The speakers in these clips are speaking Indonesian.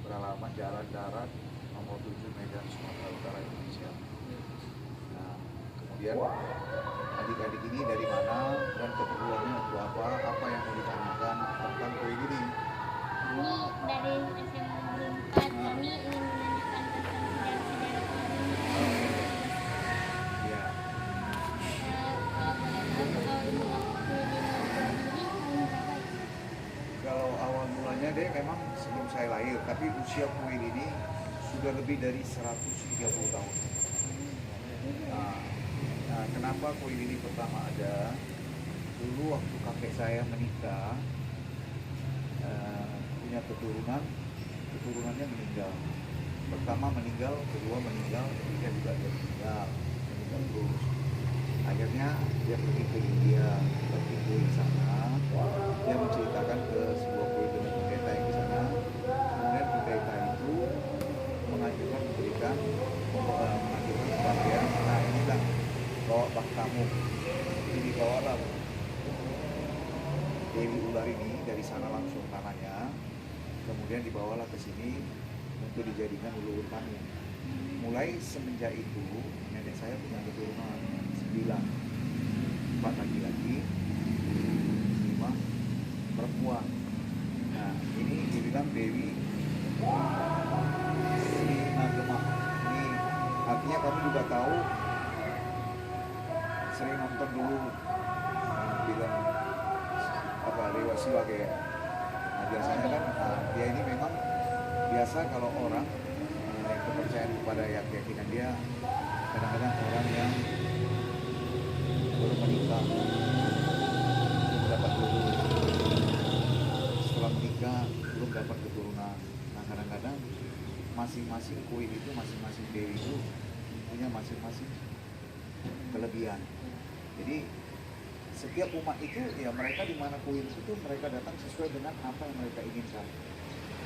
beralamat Jalan Darat nomor 7 Medan Sumatera Utara Indonesia. Nah, kemudian adik-adik ini dari mana dan keperluannya untuk apa yang mau ditanyakan tentang kue ini? Kami dari SMA Negeri 4, kami ingin menanyakan tentang sejarah-sejarah kue ini. Ya, Kalau boleh tahu, awal mula kue ini tahun berapa? kalau awal mulanya deh memang sebelum saya lahir, tapi usia kuil ini sudah lebih dari 130 tahun. Nah, kenapa kuil ini pertama ada? Dulu waktu kakek saya menikah, punya keturunannya meninggal. Pertama meninggal, kedua meninggal, ketiga juga dia meninggal terus. Akhirnya dia pergi ke India, pergi ke sana. Dia menceritakan ke sebuah kuil dengan pendeta yang di sana. Kemudian pendeta itu mengajukan pembagian. Nah inilah bawa bak tamu. Ini bawalah Dewi Ular ini dari sana langsung tanahnya, kemudian dibawalah ke sini untuk dijadikan leluhur kami. Mulai semenjak itu nenek saya punya keturunan 9, 4 laki-laki, 5 perempuan. Nah ini dibilang Dewi Sri Nagema. Ini artinya kami juga tahu, sering nonton dulu bilang Dewa Siwa kayak. Nah biasanya kan dia ini memang biasa kalau orang kepercayaan kepada keyakinan dia, kadang-kadang orang yang baru menikah belum dapat leluhur, setelah menikah belum dapat keturunan. Nah kadang-kadang masing-masing kuil itu, masing-masing dewi itu punya masing-masing kelebihan. Jadi setiap umat itu ya mereka di mana kuil itu mereka datang sesuai dengan apa yang mereka inginkan.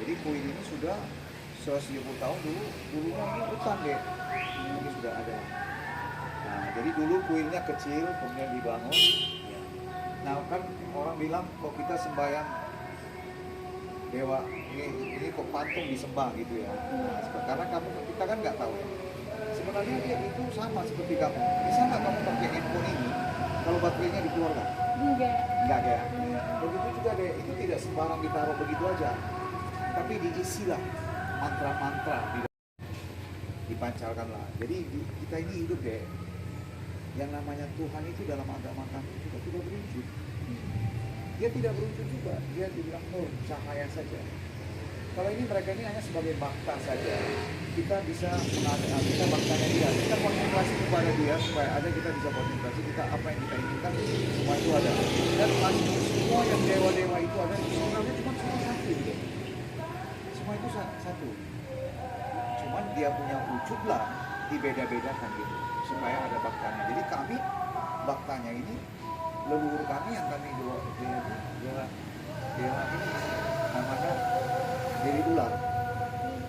Jadi kuil ini sudah 170 tahun dulunya ini hutan deh, ini sudah ada. Nah jadi dulu kuilnya kecil kemudian dibangun. Nah kan orang bilang kok kita sembahyang dewa ini kok patung disembah gitu ya. Nah, karena kita kan nggak tahu. Sebenarnya dia itu sama seperti kamu. Bisa nggak kamu pakai handphone ini kalau baterainya dikeluarkan? Enggak ya. Begitu juga deh, itu tidak sembarang ditaruh begitu aja. Tapi diisilah mantra-mantra, dipancarkanlah. Jadi kita ini hidup deh. Yang namanya Tuhan itu dalam agama kami juga tidak berwujud. Dia tidak berwujud juga. Dia dibilang nur, cahaya saja. Kalau ini mereka ini hanya sebagai bakta saja. Kita bisa mengatakan kita baktanya dia. Kita konsentrasi kepada dia supaya ada kita bisa konsentrasi kita apa yang kita inginkan semua itu ada. Dan pasti semua yang dewa-dewa itu ada sebenarnya cuma satu gitu. Semua itu satu. Cuman dia punya wujud lah dibeda-bedakan gitu supaya ada baktanya. Jadi kami baktanya ini leluhur kami yang kami dewa ini namanya Dewi Ular.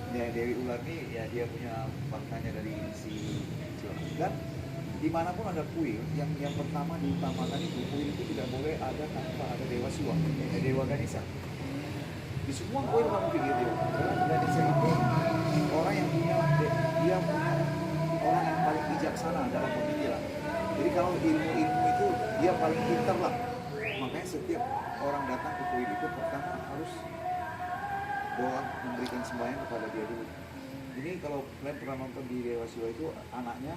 Ya Dewi Ular ini ya dia punya baktanya dari si Jawa. Dan dimanapun ada kuil yang pertama diutamakan itu kuil itu tidak boleh ada tanpa ada Dewa Siwa, Dewa Ganesha. Di semua kuil kamu pikir Dewa. Karena Ganesha itu orang yang punya orang yang paling bijaksana dalam pemikiran. Jadi kalau ilmu itu dia paling pintar lah. Makanya setiap orang datang ke kuil itu pertama harus doa memberikan sembahyang kepada dia dulu. Ini kalau kalian pernah nonton di Dewa Siwa itu anaknya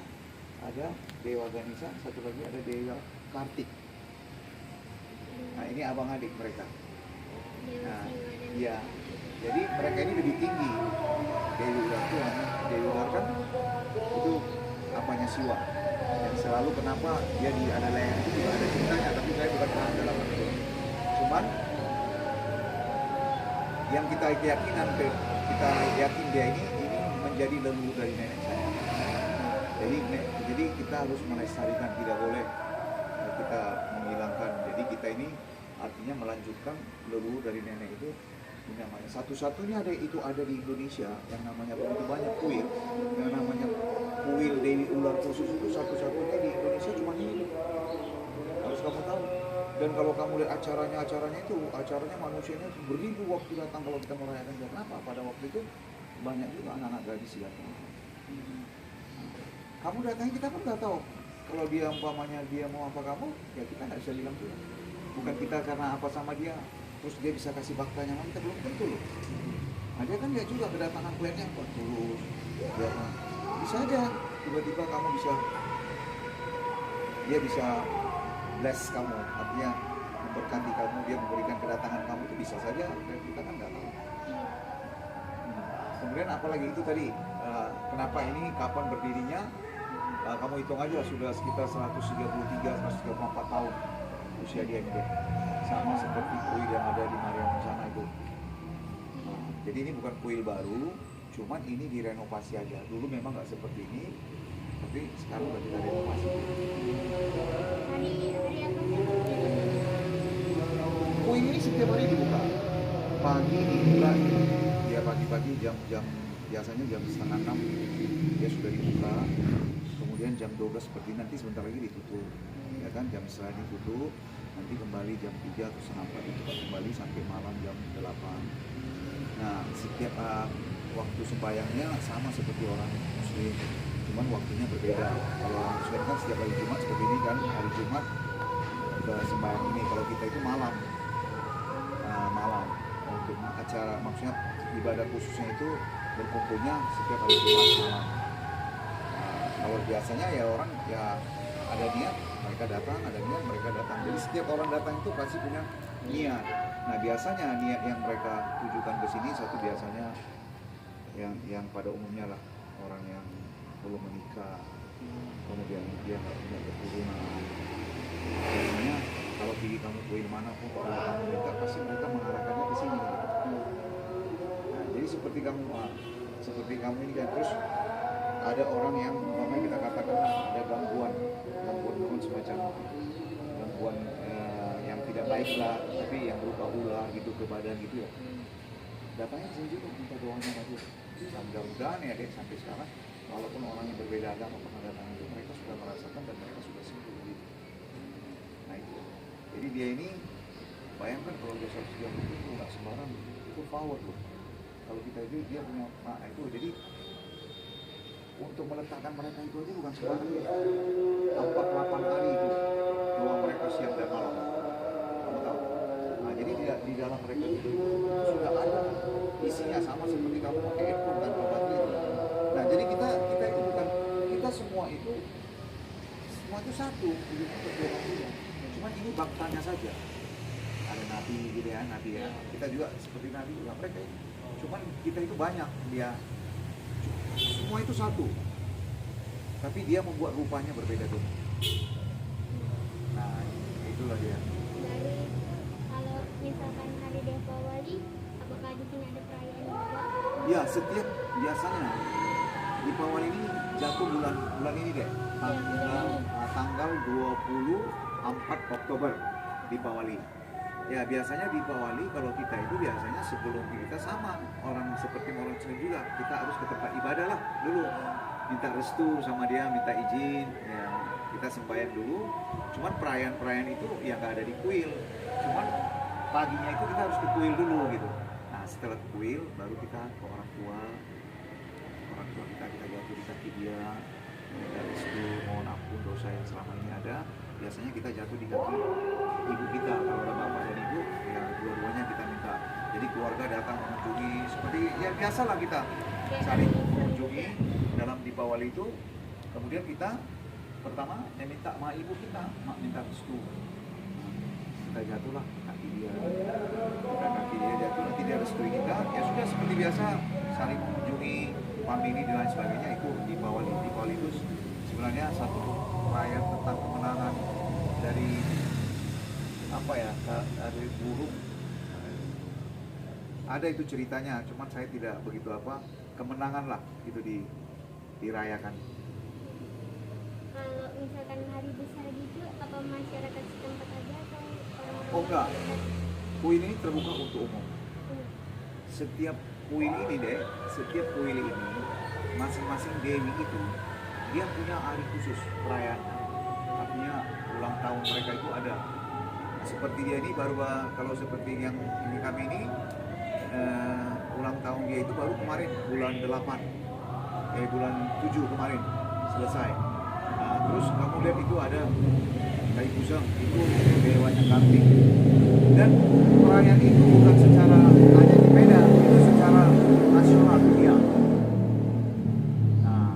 ada Dewa Ganesha, satu lagi ada Dewa Kartik. Nah ini abang adik mereka. Nah iya, jadi mereka ini lebih tinggi. Dewi Ular itu Dewi Ular kan itu apanya Siwa. Yang selalu kenapa dia ada layar itu juga ada ceritanya, tapi saya bukan paham dalam itu. Cuman yang kita yakin dia ini menjadi leluhur dari nenek saya. Jadi kita harus melestarikan, tidak boleh kita menghilangkan. Jadi kita ini artinya melanjutkan leluhur dari nenek itu. Namanya satu-satunya ada di Indonesia yang namanya begitu banyak kuil, yang namanya kuil Dewi Ular khusus itu satu-satunya di Indonesia cuma ini. Harus kamu tahu. Dan kalau kamu lihat acaranya manusianya beribu waktu datang kalau kita merayakan. Kenapa? Pada waktu itu banyak juga anak-anak gadis datang. Kamu datangnya kita pun nggak tahu. Kalau dia umpamanya dia mau apa kamu, ya kita nggak bisa bilang juga. Bukan kita karena apa sama dia, terus dia bisa kasih baktanya sama kita, belum tentu loh. Nah, dia kan dia juga kedatangan kliennya kok tulus. Ya, bisa aja tiba-tiba kamu bisa, dia bisa bless kamu, artinya memberkati kamu, dia memberikan kedatangan kamu itu bisa saja, dan kita kan nggak tahu. Kemudian apalagi itu tadi, kenapa ini, kapan berdirinya, kamu hitung aja sudah sekitar 133-134 tahun usia dia ini, sama seperti kuil yang ada di Mariam sana itu. Jadi ini bukan kuil baru, cuman ini direnovasi aja. Dulu memang nggak seperti ini, tapi sekarang udah kita renovasi. Hari apa sih? Kuil ini setiap hari dibuka. Pagi dibuka, ya pagi-pagi jam biasanya jam 5:30 dia sudah dibuka. Kemudian jam 12 seperti nanti sebentar lagi ditutup. Ya kan, jam setengah ditutup, nanti kembali jam 3 atau setengah 4 ditutup kembali sampai malam jam 8. Nah, setiap waktu sembahyangnya sama seperti orang Muslim, cuman waktunya berbeda. Kalau orang Muslim kan setiap hari Jumat seperti ini kan, hari Jumat kita sembahyang ini. Kalau kita itu malam, malam untuk acara, maksudnya ibadah khususnya itu berkumpulnya setiap hari Jumat malam. Kalau biasanya ya orang ya ada niat mereka datang, ada niat mereka datang. Jadi setiap orang datang itu pasti punya niat. Nah, biasanya niat yang mereka tujukan ke sini, satu biasanya yang pada umumnya lah orang yang belum menikah, kemudian dia nggak punya keturunan. Biasanya kalau pergi kamu kuil mana pun, kalau kamu minta pasti mereka mengarahkannya ke sini. Nah, jadi seperti kamu ini kan, terus ada orang yang umpamanya kita katakan ada gangguan semacam gangguan yang tidak baik lah, tapi yang berupa ulah gitu ke badan gitu ya. Datangnya sini juga minta doanya tadi. Mudah-mudahan ya dek, sampai sekarang walaupun orang yang berbeda agama pernah datang itu, mereka sudah merasakan dan mereka sudah sembuh gitu. Nah itu. Jadi dia ini, bayangkan kalau dia 130 itu nggak sembarang, itu power loh. Kalau kita itu dia punya, nah itu jadi untuk meletakkan mereka itu aja bukan sembarang ya. 48 hari itu doa mereka siang dan malam. Kamu tahu? Nah, jadi di dalam mereka itu sudah ada isinya, sama seperti kamu pakai handphone tanpa baterai. Nah, jadi kita itu bukan, kita semua itu satu, untuk dia. Cuman ini baktanya saja. Ada nabi gitu ya, nabi ya. Kita juga seperti nabi juga mereka. Cuman kita itu banyak, dia semua itu satu, tapi dia membuat rupanya berbeda tuh. Nah, itulah dia. Dari kalau misalkan hari Deepawali, apakah di sini ada perayaan juga? Ya, setiap biasanya Deepawali ini jatuh bulan ini deh, tanggal 24 Oktober Deepawali. Ya, biasanya Deepawali kalau kita itu biasanya sebelum kita sama orang seperti orang Muslim juga, kita harus ke tempat ibadah lah dulu, minta restu sama dia, minta izin, ya kita sembahyang dulu. Cuman perayaan itu yang nggak ada di kuil, cuman paginya itu kita harus ke kuil dulu gitu. Nah, setelah ke kuil baru kita ke orang tua kita jatuh di kaki dia, minta restu, mohon ampun dosa yang selama ini ada. Biasanya kita jatuh di kaki ibu kita, kalau ada bapak dan ibu ya dua-duanya kita minta. Jadi keluarga datang mengunjungi, seperti ya biasalah kita saling mengunjungi dalam Deepawali itu. Kemudian kita pertama minta sama ibu kita, minta restu. Kita jatuhlah kaki dia, jatuh, nanti dia restui kita. Ya sudah seperti biasa saling mengunjungi famili dan lain sebagainya. Itu Deepawali itu sebenarnya satu perayaan tentang kemenangan dari apa ya, dari buruk. Ada itu ceritanya, cuman saya tidak begitu kemenangan lah itu dirayakan. Kalau misalkan hari besar gitu, apa masyarakat setempat aja atau orang-orang? Oh enggak, kuil ini terbuka untuk umum. Setiap kuil ini masing-masing dewi itu dia punya hari khusus perayaan. Artinya ulang tahun mereka itu ada. seperti dia ini baru kalau seperti yang ini kami ini ulang tahun dia itu baru kemarin bulan 8 bulan 7 kemarin selesai. Nah, terus kamu lihat itu ada kayu kusam, itu dewanya kambing. Dan perayaan itu bukan secara hanya di Medan, itu secara nasional dunia. Nah,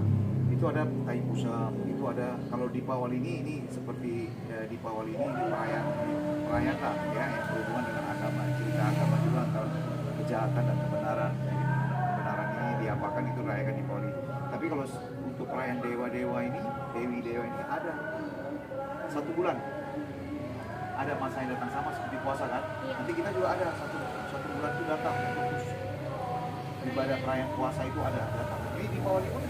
itu ada kayu kusam, itu ada kalau di Pawal ini seperti di Pawal ini perayaan ya yang berhubungan dengan agama, cerita agama juga antara kejahatan dan kebenaran. Kebenaran ini diapakan itu rayakan di Pawal. Tapi kalau untuk perayaan dewa-dewa ini, dewi-dewa ini ada 1 bulan. Ada masa yang datang sama seperti puasa kan? Nanti kita juga ada satu bulan itu datang untuk khusus ibadah perayaan puasa itu ada datang. Jadi di Pawal pun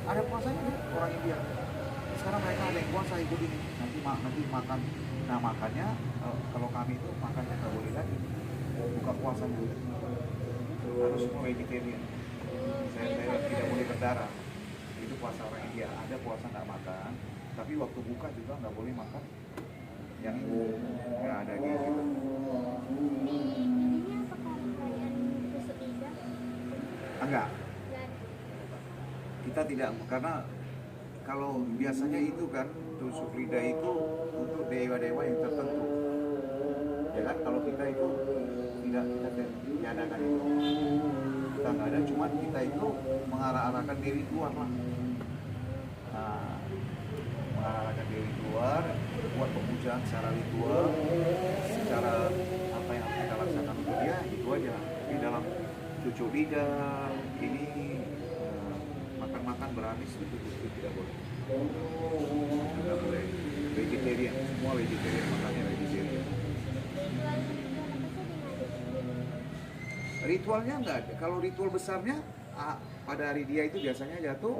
ada puasanya orang India. Sekarang mereka ada yang puasa ikut ini. Nanti makan. Nah makannya kalau kami itu makannya nggak boleh lagi. Buka puasa dulu. Harus semua vegetarian. Saya tidak boleh berdarah. Itu puasa orang India. Ada puasa nggak makan. Tapi waktu buka juga nggak boleh makan. Yang itu nggak ada kayak gitu. Di ini apakah perayaan tusuk lidah? Enggak. Nggak ada. Kita tidak, karena kalau biasanya itu kan tusuk lidah itu untuk dewa-dewa yang tertentu. Ya kan kalau kita itu tidak kita tiadakan itu. Kita nggak ada, cuman kita itu mengarah-arahkan diri keluar lah. Nah, mengarahkan diri keluar, buat pemujaan secara ritual, secara apa yang kita laksanakan untuk dia, itu aja. Di dalam cucuk lidah, ini makan beranis itu tidak boleh. Tidak boleh. Vegetarian, semua vegetarian, makannya vegetarian. Ritualnya enggak ada. Kalau ritual besarnya pada hari dia itu biasanya jatuh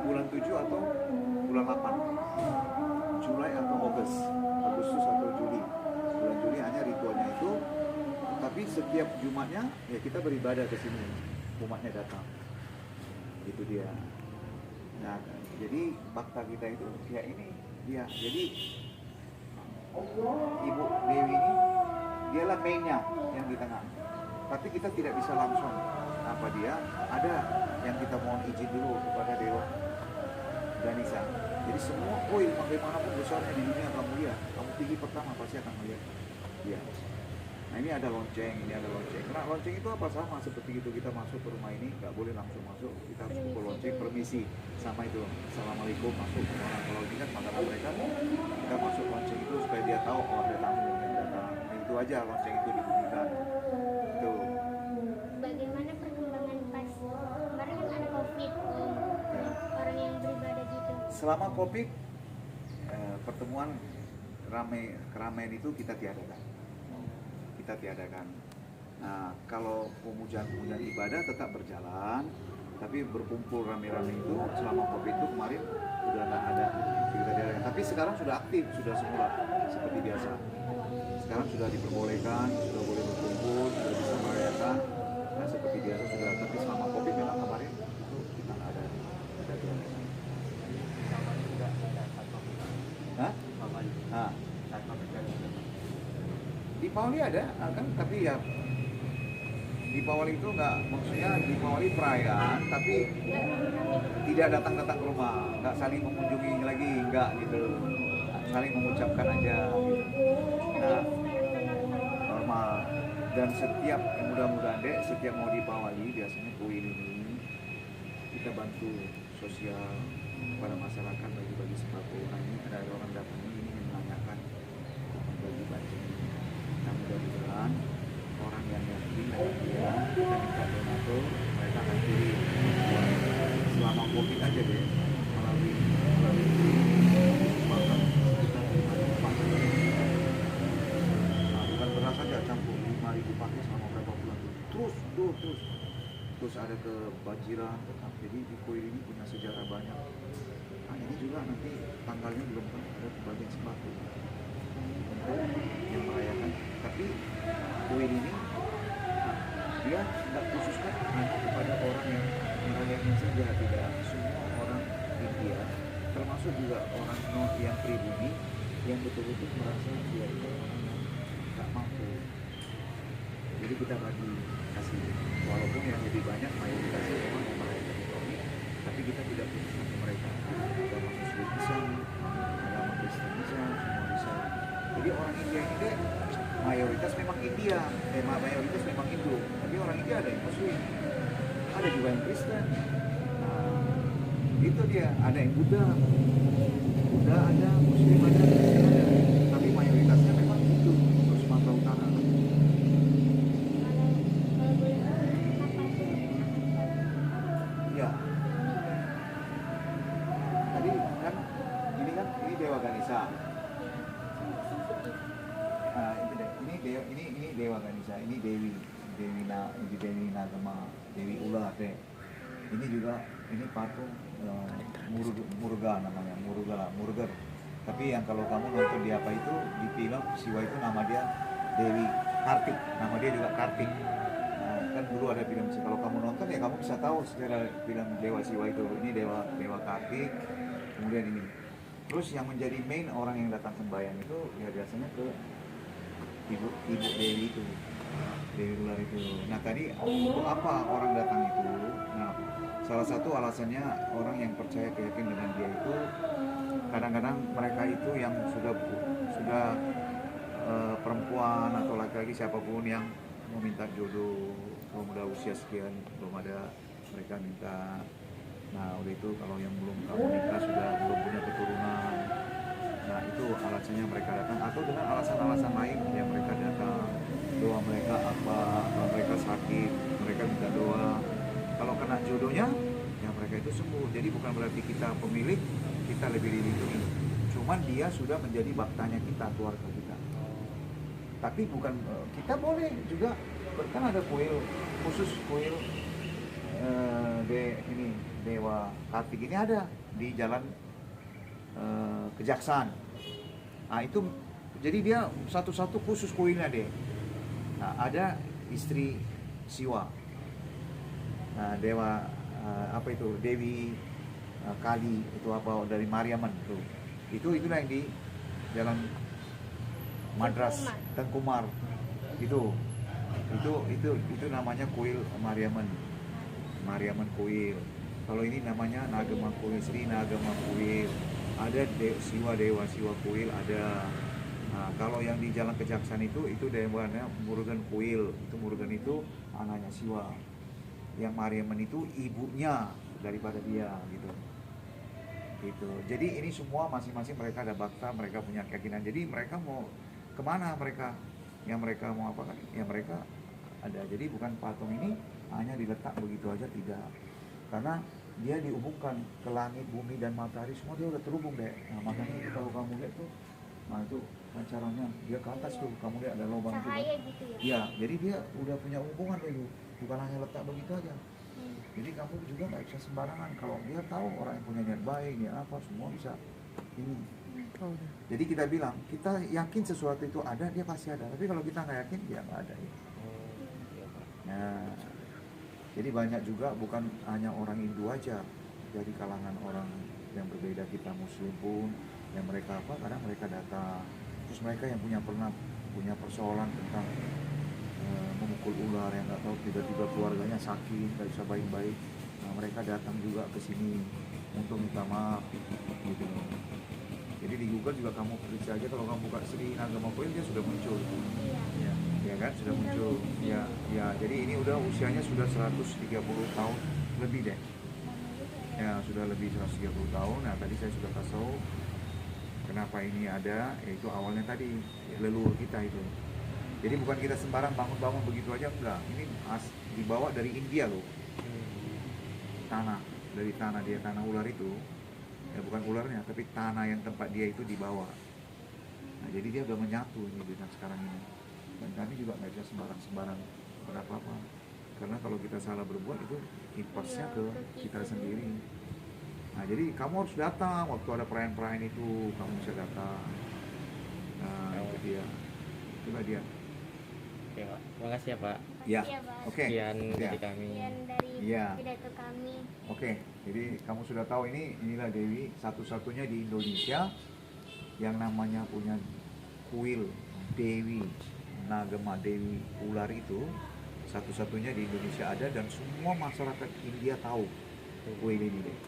bulan 7 atau bulan 8. Juli atau Agustus atau Juli. Bulan Juli hanya ritualnya itu. Tapi setiap Jumatnya ya kita beribadah ke sini. Umatnya datang. Itu dia. Nah, jadi bakta kita itu ya ini dia. Jadi Ibu Dewi ini dialah mainnya yang di tengah. Tapi kita tidak bisa langsung apa dia. Ada yang kita mohon izin dulu kepada Dewa Ganesha. Jadi semua koin bagaimanapun besarnya di dunia kamu lihat, kamu tinggi pertama pasti akan melihat dia. Nah ini ada lonceng, ini ada lonceng. Nah lonceng itu apa sama seperti itu kita masuk ke rumah ini nggak boleh langsung masuk, kita harus pukul lonceng permisi sama itu. Assalamualaikum masuk. Nah, kalau ini kan makanan mereka kita masuk lonceng itu supaya dia tahu oh ada tamu yang datang. Nah, itu aja lonceng itu dibunyikan. Itu. Bagaimana perkembangan pas kemarin kan ada COVID Ya. orang yang beribadah gitu. Selama COVID pertemuan keramaian itu kita tiadakan. Nah, kalau pemujaan ibadah tetap berjalan, tapi berkumpul rame-rame itu selama COVID itu kemarin sudah nggak ada kita tiadakan. Tapi sekarang sudah aktif, sudah semula seperti biasa. Sekarang sudah diperbolehkan, sudah boleh berkumpul, sudah bisa merayakan. Nah, seperti biasa sudah. Tapi selama COVID memang kemarin itu kita nggak ada tiadakan. Hah? Nah, di Pawali ada kan, tapi ya di Pawali itu nggak, maksudnya di Pawali perayaan, tapi tidak datang ke rumah, nggak saling mengunjungi lagi, nggak gitu, saling mengucapkan aja. Gitu. Nah, normal. Dan setiap mudah-mudahan deh, setiap mau di Pawali biasanya kuil ini kita bantu sosial pada masyarakat, bagi-bagi sembako. Nah ini ada orang datang ini menanyakan bagi-bagi. Nah mudah-mudahan orang yang yakin dengan dia, kita minta donatur, mereka akan kirim selama COVID aja deh, melalui bahkan kita 5.000 paket. Nah bukan beras aja, campur 5.000 paket selama berapa bulan terus ada kebanjiran, jadi di kuil ini punya sejarah banyak. Nah ini juga nanti tanggalnya belum tahu, ada pembagian sembako untuk yang merayakan. Tapi kuil ini dia tidak khususkan hanya kepada orang yang merayakan saja, tidak, semua orang India, termasuk juga orang non yang pribumi yang betul-betul merasa dia itu orang yang nggak mampu. Jadi kita bagi kasih, walaupun yang lebih banyak mayoritasnya memang yang mereka ekonomi, tapi kita tidak putuskan ke mereka. Agama Muslim bisa, agama Kristen bisa, semua bisa. Jadi orang India ini deh mayoritas memang India, mayoritas memang Hindu, tapi orang India ada yang Muslim, ada juga yang Kristen. Nah, itu dia, ada yang Buddha ada, Muslim ada, Kristen ada, tapi mayoritasnya memang Hindu untuk Sumatera Utara. Kalau boleh tahu apa tuh? Ya, tadi kan ini Dewa Ganesha. Nah, ini Dewa Ganesha, ini Dewi Nagama, Dewi Ular deh. Ini juga ini patung Muruga namanya, Murugar. Tapi yang kalau kamu nonton di apa itu di film Siwa itu nama dia Dewi Kartik, nama dia juga Kartik. Nah, kan dulu ada film sih. Kalau kamu nonton ya kamu bisa tahu secara film Dewa Siwa itu. Ini Dewa Kartik. Kemudian ini. Terus yang menjadi main orang yang datang sembahyang itu ya biasanya ke ibu Dewi itu, Dewi Ular itu. Nah tadi untuk apa orang datang itu? Nah salah satu alasannya orang yang percaya keyakinan dengan dia itu kadang-kadang mereka itu yang sudah perempuan atau laki-laki siapapun yang mau minta jodoh, kalau udah usia sekian belum ada, mereka minta. Nah udah itu kalau yang belum kamu nikah sudah belum punya keturunan, nah itu alasannya mereka datang, atau dengan alasan-alasan lain yang mereka datang. Doa mereka apa, kalau mereka sakit mereka minta doa, kalau kena jodohnya ya mereka itu sembuh. Jadi bukan berarti kita pemilik kita lebih dilindungi, cuman dia sudah menjadi baktanya kita, keluarga kita. Tapi bukan kita boleh juga, kan ada kuil khusus, kuil ini Dewa Kartik ini ada di jalan Kejaksaan. Nah itu jadi dia satu-satu khusus kuilnya deh. Nah, ada istri Siwa. Nah, Dewa apa itu Dewi Kali itu apa dari Mariaman tuh. Itulah yang di jalan Madras Tengkumar. Itu namanya kuil Mariaman kuil. Kalau ini namanya Nagama kuil, Sri Nagama kuil. Ada Dewa Siwa kuil ada. Nah, kalau yang di Jalan Kejaksaan itu dewanya Murugan kuil. Itu Murugan itu anaknya Siwa. Yang Mariaman itu ibunya daripada dia gitu. Gitu. Jadi ini semua masing-masing mereka ada bakta, mereka punya keyakinan. Jadi mereka mau kemana mereka? Yang mereka mau apa kan? Ya mereka ada. Jadi bukan patung ini hanya diletak begitu aja, tidak. Karena dia dihubungkan ke langit, bumi dan matahari, semua dia udah terhubung deh. Nah makanya itu kalau kamu lihat tuh, nah itu pancarannya dia ke atas tuh, kamu lihat ada lubang itu. Cahaya gitu ya? Iya, jadi dia udah punya hubungan dulu, bukan hanya letak begitu aja. Jadi kamu juga nggak bisa sembarangan. Kalau dia tahu orang yang punya niat baik, niat apa, semua bisa ini. Jadi kita bilang, kita yakin sesuatu itu ada, dia pasti ada. Tapi kalau kita nggak yakin, dia nggak ada. Ya. Nah, jadi banyak juga bukan hanya orang Hindu aja, dari kalangan orang yang berbeda kita Muslim pun, yang mereka apa, kadang mereka datang. Terus mereka yang pernah punya persoalan tentang memukul ular yang nggak tahu, tiba-tiba keluarganya sakit, nggak bisa baik-baik. Nah, mereka datang juga ke sini untuk minta maaf, gitu. Jadi di Google juga kamu periksa aja, kalau kamu buka Sri Nagama Kuil dia sudah muncul. Ya kan sudah muncul. Ya, jadi ini udah usianya sudah 130 tahun lebih deh. Ya, sudah lebih 130 tahun. Nah, tadi saya sudah kasih tahu kenapa ini ada, yaitu awalnya tadi leluhur kita itu. Jadi bukan kita sembarang bangun-bangun begitu aja, enggak. Ini dibawa dari India loh. Dari tanah ular itu. Ya bukan ularnya, tapi tanah yang tempat dia itu dibawa. Nah, jadi dia udah menyatu ini dengan sekarang ini. Dan kami juga nggak bisa sembarang apa-apa. Karena kalau kita salah berbuat itu impasnya ke kita sendiri. Nah, jadi kamu harus datang waktu ada perayaan-perayaan itu, kamu bisa datang. Nah, itu dia. Itulah dia. Oke, Pak. Terima kasih ya, Pak. Ya, Makasih ya, Pak. oke. Sekian Ya. dari kami. Sekian dari Iya. pidato kami. Oke, jadi kamu sudah tahu inilah Dewi satu-satunya di Indonesia yang namanya punya kuil Dewi Nagama Dewi Ular itu satu-satunya di Indonesia ada dan semua masyarakat India tahu kuil ini deh.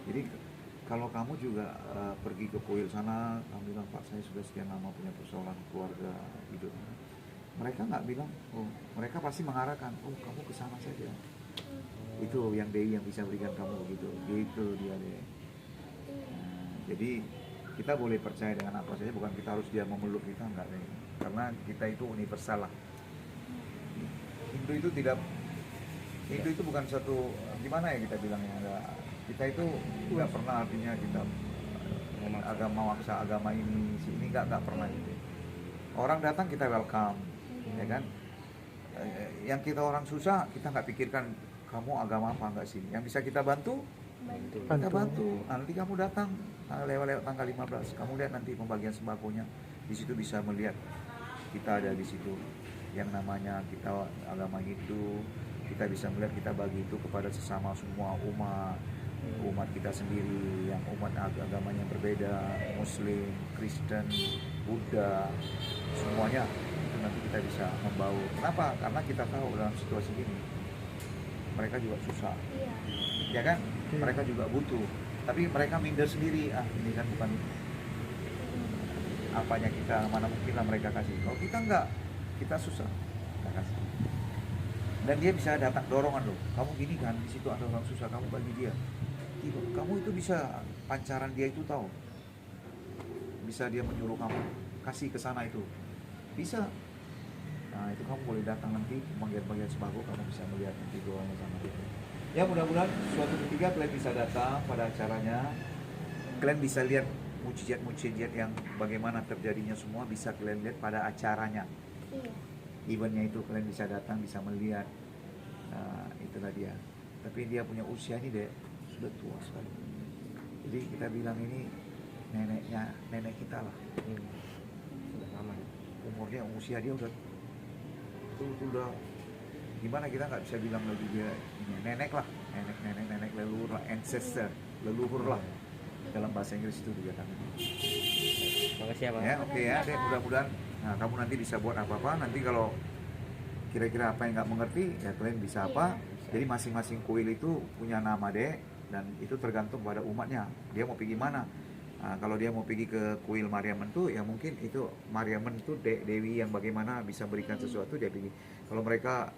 Jadi kalau kamu juga pergi ke kuil sana, kamu bilang Pak saya sudah sekian lama punya persoalan keluarga hidup, mereka nggak bilang, oh mereka pasti mengarahkan, oh kamu ke sana saja. Itu yang Dewi yang bisa berikan kamu begitu, gitu dia deh. Jadi kita boleh percaya dengan apa saja, bukan kita harus dia memeluk kita, enggak deh. Karena kita itu universal lah. Hindu itu tidak, Hindu itu bukan satu, gimana ya kita bilangnya, kita itu nggak pernah artinya kita agama maksa agama ini sini nggak pernah gitu. Orang datang kita welcome, ya kan. Yang kita orang susah kita nggak pikirkan kamu agama apa enggak sih. Yang bisa kita bantu, kita bantu. Nanti kamu datang lewat tanggal 15, kamu lihat nanti pembagian sembakonya. Di situ bisa melihat kita ada di situ. Yang namanya kita agama Hindu, kita bisa melihat kita bagi itu kepada sesama semua umat kita sendiri, yang umat agamanya berbeda, Muslim, Kristen, Buddha, semuanya itu nanti kita bisa membaur. Kenapa? Karena kita tahu dalam situasi ini mereka juga susah, ya kan? Mereka juga butuh, tapi mereka minder sendiri. Ini kan bukan apanya kita, mana mungkin lah mereka kasih. Kalau kita enggak, kita susah, kita kasih. Dan dia bisa datang dorongan loh. Kamu gini kan, di situ ada orang susah, kamu bagi dia. Kamu itu bisa pancaran dia itu tahu. Bisa dia menyuruh kamu kasih ke sana itu. Bisa. Nah itu kamu boleh datang nanti bagian-bagian sembako, kamu bisa melihat nanti doanya sama itu. Ya mudah-mudahan suatu ketika kalian bisa datang pada acaranya, kalian bisa lihat mujizat-mujizat yang bagaimana terjadinya semua bisa kalian lihat pada acaranya. Eventnya itu kalian bisa datang, bisa melihat. Nah itulah dia. Tapi dia punya usia ini deh sudah tua sekali. Jadi kita bilang ini nenek kita lah. Sudah lama. Umurnya usia dia udah gimana, kita nggak bisa bilang lagi dia ini nenek lah, nenek leluhur lah, ancestor, leluhur lah dalam bahasa Inggris itu dikatakan. Makasih ya Pak. Ya oke ya, deh mudah-mudahan kamu nanti bisa buat apa-apa. Nanti kalau kira-kira apa yang nggak mengerti ya kalian bisa apa. Jadi masing-masing kuil itu punya nama deh, dan itu tergantung pada umatnya. Dia mau pergi mana. Nah, kalau dia mau pergi ke kuil Mariamman tuh ya mungkin itu Mariamman itu Dewi yang bagaimana bisa berikan sesuatu, dia pergi. Kalau mereka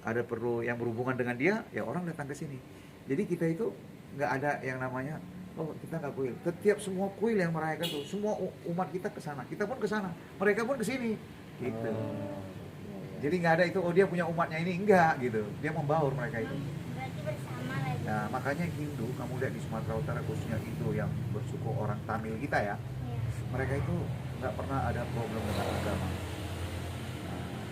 ada perlu yang berhubungan dengan dia, ya orang datang ke sini. Jadi kita itu nggak ada yang namanya oh kita nggak kuil. Setiap semua kuil yang merayakan tuh semua umat kita ke sana, kita pun ke sana, mereka pun ke sini. Gitu. Jadi nggak ada itu oh dia punya umatnya ini, enggak gitu. Dia membaur mereka itu. Berarti bersama lagi. Nah, makanya Hindu, kamu lihat di Sumatera Utara khususnya Hindu yang bersuku orang Tamil kita ya, mereka itu nggak pernah ada problem dengan agama.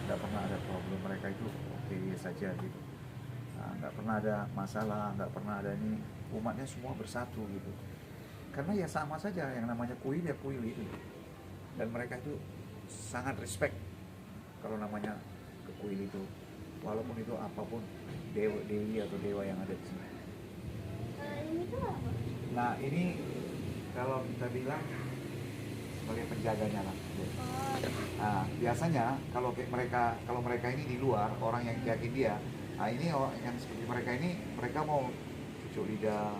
Nggak pernah ada problem, mereka itu oke saja gitu. Nggak pernah ada masalah, nggak pernah ada ini, umatnya semua bersatu gitu. Karena ya sama saja, yang namanya kuil ya kuil itu. Dan mereka itu sangat respect kalau namanya ke kuil itu, walaupun itu apapun dewi atau dewa yang ada di sini. Ini tuh apa? Nah ini kalau kita bilang sebagai penjaganya lah. Nah biasanya kalau mereka ini di luar, orang yang yakin dia, nah ini orang yang seperti mereka ini, mereka mau cucuk lidah.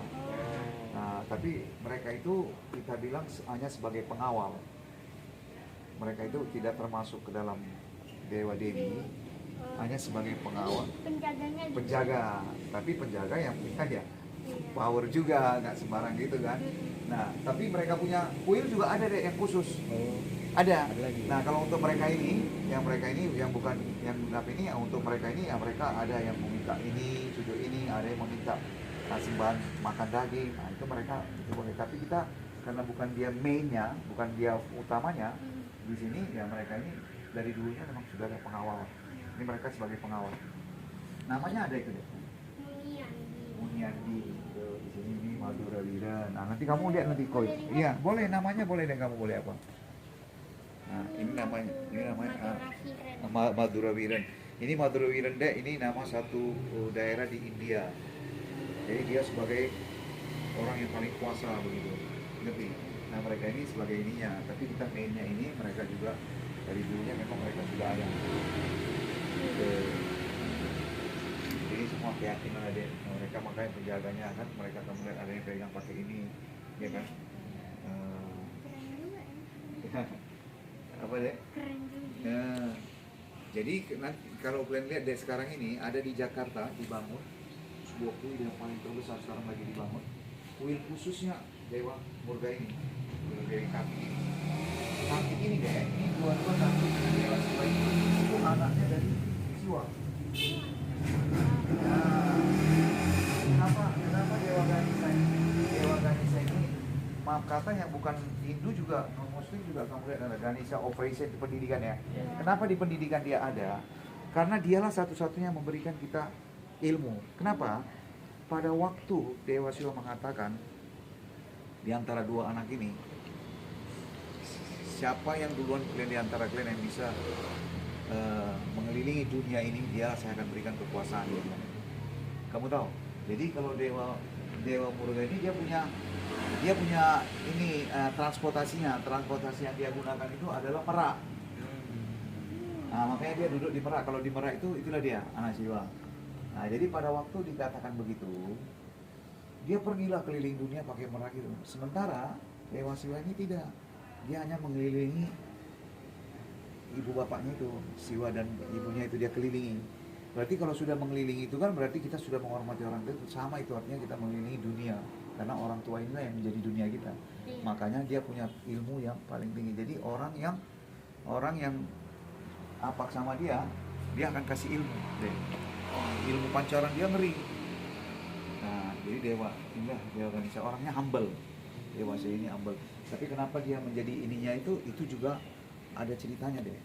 Nah tapi mereka itu kita bilang hanya sebagai pengawal. Mereka itu tidak termasuk ke dalam dewa dewi, hanya sebagai pengawal. Penjaganya juga. Penjaga, tapi penjaga yang punya ya power juga, nggak sembarang gitu kan. Nah tapi mereka punya kuil juga ada deh yang khusus. Ada lagi. Nah kalau untuk mereka ini yang bukan yang genap ini, untuk mereka ini ya mereka ada yang meminta ini cucu ini, ada yang meminta sembahan makan daging. Nah itu mereka itu boleh, tapi kita karena bukan dia mainnya, bukan dia utamanya di sini, ya mereka ini dari dulunya memang sudah ada pengawal. Ini mereka sebagai pengawal, namanya ada itu deh, Muniandi. Di sini ini Madura Wiran. Nah nanti kamu lihat nanti koi. Iya boleh, namanya boleh, dan kamu boleh apa. Nah ini namanya Madura Wiran. Ini Madura Wiran deh, ini nama satu daerah di India. Jadi dia sebagai orang yang paling kuasa begitu, ngerti. Nah mereka ini sebagai ininya, tapi kita mainnya ini mereka juga Dari dulunya memang mereka sudah ada. Jadi semua keyakinan ada mereka, makanya penjaganya kan mereka akan melihat ada yang pegang pakai ini, ya kan? Keren juga ya. Apa deh? Keren juga. Nah, jadi nanti kalau kalian lihat dari sekarang ini ada di Jakarta dibangun sebuah kuil yang paling terbesar sekarang lagi dibangun. Kuil khususnya Dewa Murga ini, kuil dari kaki ini. Kaki ini deh, ini dua-dua kaki Dewa Siwa itu anaknya dari Siwa. Nah, kenapa Dewa Ganesha ini? Dewa Ganesha ini, maaf kata yang bukan Hindu juga, non Muslim juga kamu lihat ada Ganesha Operation di pendidikan ya. Kenapa di pendidikan dia ada? Karena dialah satu-satunya yang memberikan kita ilmu. Kenapa? Pada waktu Dewa Siwa mengatakan di antara dua anak ini, siapa yang duluan kalian di antara kalian yang bisa mengelilingi dunia ini, dia saya akan berikan kekuasaan. Dia bilang. Kamu tahu? Jadi kalau Dewa Murga ini dia punya ini transportasi yang dia gunakan itu adalah merak. Nah, makanya dia duduk di merak. Kalau di merak itulah dia anak Siwa. Nah, jadi pada waktu dikatakan begitu, dia pergilah keliling dunia pakai merak itu. Sementara Dewa Siwa ini tidak. Dia hanya mengelilingi ibu bapaknya itu, Siwa dan ibunya itu dia kelilingi. Berarti kalau sudah mengelilingi itu kan berarti kita sudah menghormati orang itu. Sama itu artinya kita mengelilingi dunia. Karena orang tua inilah yang menjadi dunia kita. Makanya dia punya ilmu yang paling tinggi. Jadi orang yang apak sama dia akan kasih ilmu. Ilmu pancaran dia ngeri. Nah, jadi inilah Dewa Ganesha, orangnya humble. Dewa Siwa ini humble. Tapi kenapa dia menjadi ininya itu juga ada ceritanya deh.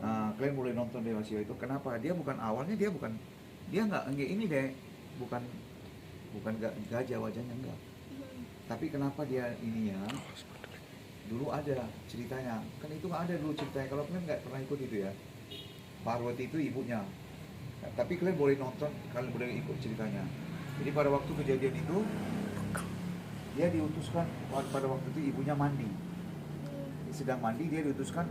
Nah, kalian boleh nonton Dewa Siwa itu. Kenapa? Dia nggak ini deh, bukan gajah wajahnya enggak. Tapi kenapa dia ininya? Dulu ada ceritanya. Kan itu nggak ada dulu ceritanya. Kalau kalian nggak pernah ikut itu ya. Parwati itu ibunya. Nah, tapi kalian boleh nonton, kalian boleh ikut ceritanya. Jadi pada waktu kejadian itu, dia diutuskan pada waktu itu ibunya mandi. Sedang mandi dia diutuskan